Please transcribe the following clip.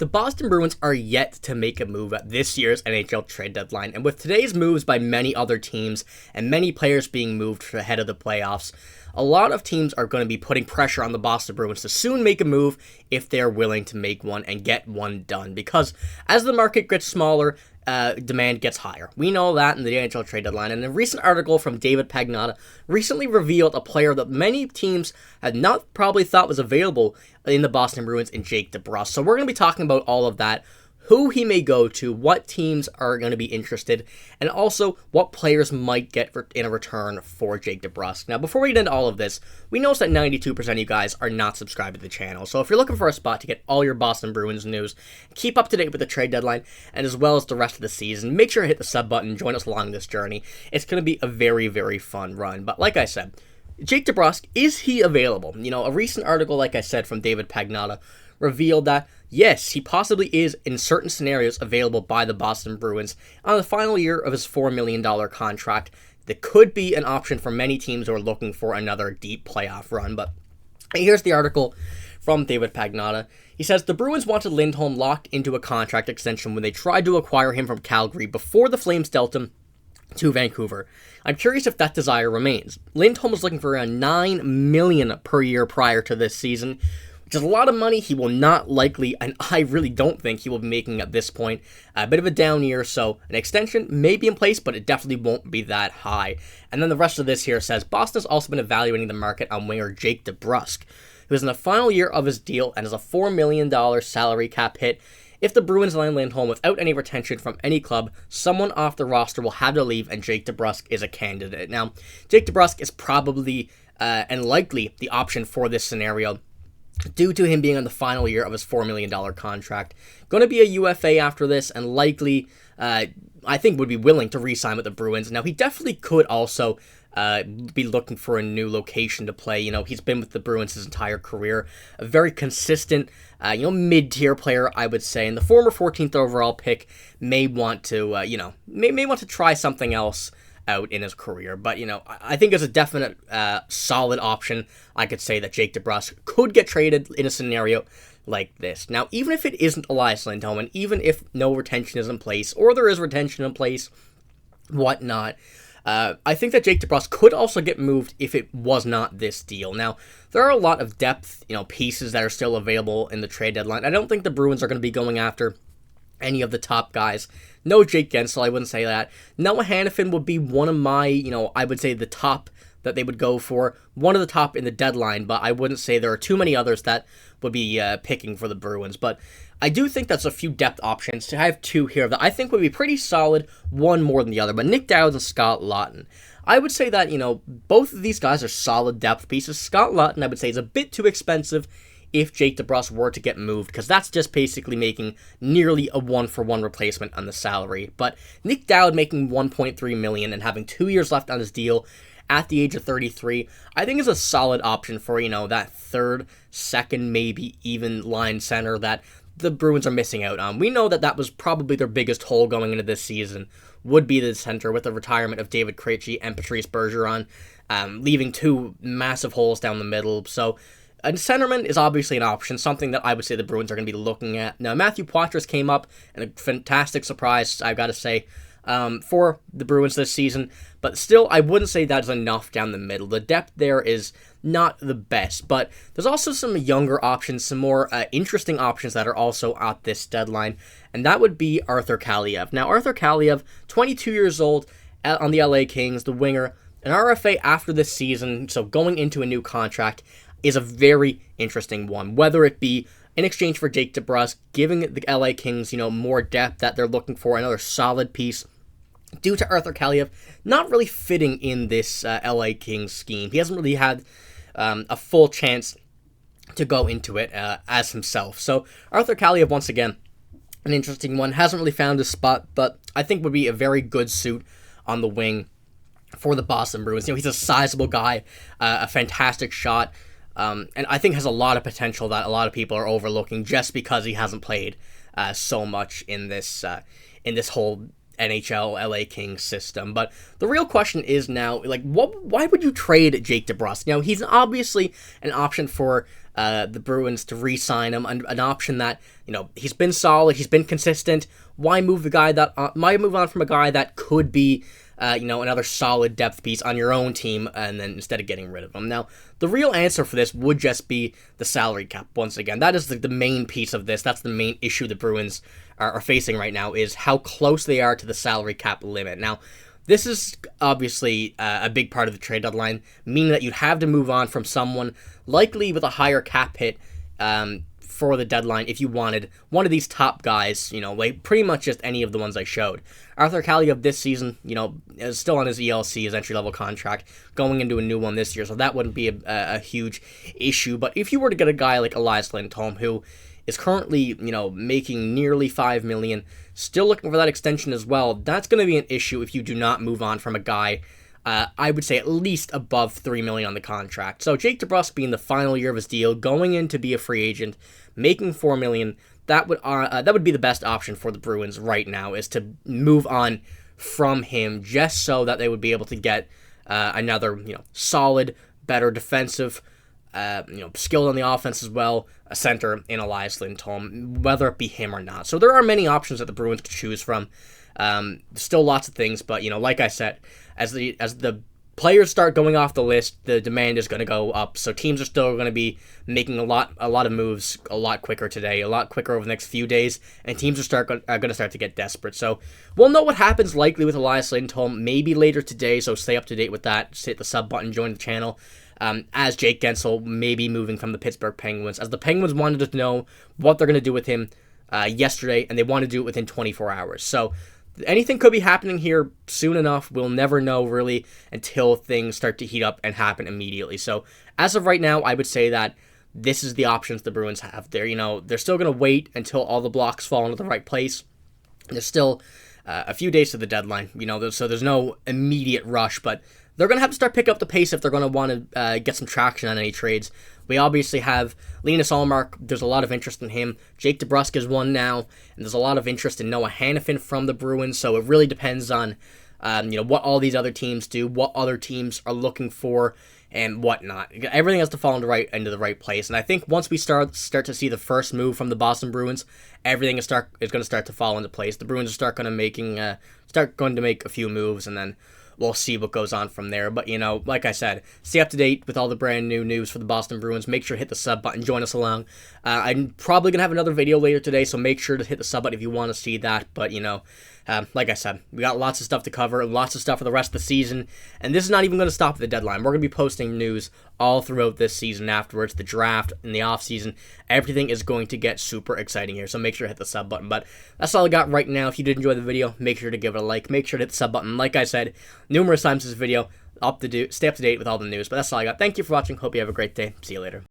The Boston Bruins are yet to make a move at this year's NHL trade deadline, and with today's moves by many other teams and many players being moved ahead of the playoffs, a lot of teams are going to be putting pressure on the Boston Bruins to soon make a move if they're willing to make one and get one done, because as the market gets smaller, demand gets higher. We know that in the NHL trade deadline, and a recent article from David Pastrnak recently revealed a player that many teams had not probably thought was available in the Boston Bruins in Jake DeBrusk. So we're going to be talking about all of that, who he may go to, what teams are going to be interested, and also what players might get in a return for Jake DeBrusk. Now, before we get into all of this, we noticed that 92% of you guys are not subscribed to the channel. So if you're looking for a spot to get all your Boston Bruins news, keep up to date with the trade deadline, and as well as the rest of the season, make sure to hit the sub button, join us along this journey. It's going to be a very, very fun run. But like I said, Jake DeBrusk, is he available? You know, a recent article, like I said, from David Pastrnak revealed that, yes, he possibly is, in certain scenarios, available by the Boston Bruins on the final year of his $4 million contract. That could be an option for many teams who are looking for another deep playoff run. But here's the article from David Pastrnak. He says, the Bruins wanted Lindholm locked into a contract extension when they tried to acquire him from Calgary before the Flames dealt him to Vancouver. I'm curious if that desire remains. Lindholm was looking for around $9 million per year prior to this season, which is a lot of money he will not likely, and I really don't think he will be making at this point. A bit of a down year, so an extension may be in place, but it definitely won't be that high. And then the rest of this here says, Boston has also been evaluating the market on winger Jake DeBrusk, who is in the final year of his deal and has a $4 million salary cap hit. If the Bruins land Lindholm without any retention from any club, someone off the roster will have to leave, and Jake DeBrusk is a candidate. Now, Jake DeBrusk is probably and likely the option for this scenario, due to him being on the final year of his $4 million contract. Going to be a UFA after this, and likely, I think, would be willing to re-sign with the Bruins. Now, he definitely could also be looking for a new location to play. You know, he's been with the Bruins his entire career. A very consistent, mid-tier player, I would say. And the former 14th overall pick may want to, may want to try something else out in his career. But, I think as a definite solid option, I could say that Jake DeBrusk could get traded in a scenario like this. Now, even if it isn't Elias Lindholm, and even if no retention is in place, or there is retention in place, whatnot, I think that Jake DeBrusk could also get moved if it was not this deal. Now, there are a lot of depth, pieces that are still available in the trade deadline. I don't think the Bruins are going to be going after any of the top guys. No Jake Gensel, I wouldn't say that. Noah Hannafin would be one of my, I would say the top that they would go for. One of the top in the deadline, but I wouldn't say there are too many others that would be picking for the Bruins. But I do think that's a few depth options. I have two here that I think would be pretty solid, one more than the other. But Nick Dowd and Scott Laughton, I would say that, both of these guys are solid depth pieces. Scott Laughton, I would say, is a bit too expensive if Jake DeBrusk were to get moved, because that's just basically making nearly a one-for-one replacement on the salary. But Nick Dowd making $1.3 million and having 2 years left on his deal at the age of 33, I think is a solid option for, that third, second, maybe even line center that the Bruins are missing out on. We know that that was probably their biggest hole going into this season, would be the center, with the retirement of David Krejci and Patrice Bergeron, leaving two massive holes down the middle. So a centerman is obviously an option, something that I would say the Bruins are going to be looking at. Now, Matthew Poitras came up, and a fantastic surprise, I've got to say, for the Bruins this season. But still, I wouldn't say that is enough down the middle. The depth there is not the best. But there's also some younger options, some more interesting options that are also at this deadline. And that would be Arthur Kaliyev. Now, Arthur Kaliyev, 22 years old, on the LA Kings, the winger, an RFA after this season, so going into a new contract, is a very interesting one, whether it be in exchange for Jake DeBrusk, giving the LA Kings, more depth that they're looking for, another solid piece, due to Arthur Kaliyev not really fitting in this LA Kings scheme. He hasn't really had a full chance to go into it as himself. So Arthur Kaliyev, once again, an interesting one, hasn't really found his spot, but I think would be a very good suit on the wing for the Boston Bruins. He's a sizable guy, a fantastic shot, and I think has a lot of potential that a lot of people are overlooking just because he hasn't played so much in this whole NHL LA Kings system. But the real question is now, why would you trade Jake DeBrusk? He's obviously an option for the Bruins to re-sign him, an option that, he's been solid, he's been consistent. Why move on from a guy that could be another solid depth piece on your own team, and then instead of getting rid of him? Now, the real answer for this would just be the salary cap. Once again, that is the main piece of this. That's the main issue the Bruins are facing right now, is how close they are to the salary cap limit. Now, this is obviously a big part of the trade deadline, meaning that you'd have to move on from someone likely with a higher cap hit for the deadline if you wanted one of these top guys, like pretty much just any of the ones I showed. Arthur Kaliyev this season, is still on his ELC, his entry-level contract, going into a new one this year, so that wouldn't be a huge issue. But if you were to get a guy like Elias Lindholm, who is currently, making nearly $5 million, still looking for that extension as well, that's going to be an issue if you do not move on from a guy, I would say at least above $3 million on the contract. So Jake DeBrusk being the final year of his deal, going in to be a free agent, making $4 million, that would be the best option for the Bruins right now, is to move on from him, just so that they would be able to get another, solid, better defensive, skilled on the offense as well, a center in Elias Lindholm, whether it be him or not. So there are many options that the Bruins could choose from. Still lots of things, but like I said, as the players start going off the list, the demand is going to go up. So teams are still going to be making a lot of moves a lot quicker today, a lot quicker over the next few days, and teams are going to start to get desperate. So we'll know what happens likely with Elias Lindholm maybe later today. So stay up to date with that. Just hit the sub button, join the channel. As Jake Guentzel may be moving from the Pittsburgh Penguins, as the Penguins wanted to know what they're going to do with him yesterday, and they want to do it within 24 hours. So anything could be happening here soon enough. We'll never know really until things start to heat up and happen immediately. So as of right now, I would say that this is the options the Bruins have. They're still going to wait until all the blocks fall into the right place. There's still a few days to the deadline, so there's no immediate rush, but they're going to have to start picking up the pace if they're going to want to get some traction on any trades. We obviously have Linus Ullmark. There's a lot of interest in him. Jake DeBrusk is one now, and there's a lot of interest in Noah Hannafin from the Bruins. So it really depends on, what all these other teams do, what other teams are looking for, and whatnot. Everything has to fall into the right place. And I think once we start to see the first move from the Boston Bruins, everything is going to start to fall into place. The Bruins are going to make a few moves, and then we'll see what goes on from there. But, like I said, stay up to date with all the brand new news for the Boston Bruins. Make sure to hit the sub button. Join us along. I'm probably going to have another video later today, so make sure to hit the sub button if you want to see that. But, like I said, we got lots of stuff to cover, lots of stuff for the rest of the season. And this is not even going to stop at the deadline. We're going to be posting news all throughout this season afterwards, the draft, in the offseason. Everything is going to get super exciting here, so make sure to hit the sub button. But that's all I got right now. If you did enjoy the video, make sure to give it a like. Make sure to hit the sub button. Like I said numerous times in this video, stay up to date with all the news. But that's all I got. Thank you for watching. Hope you have a great day. See you later.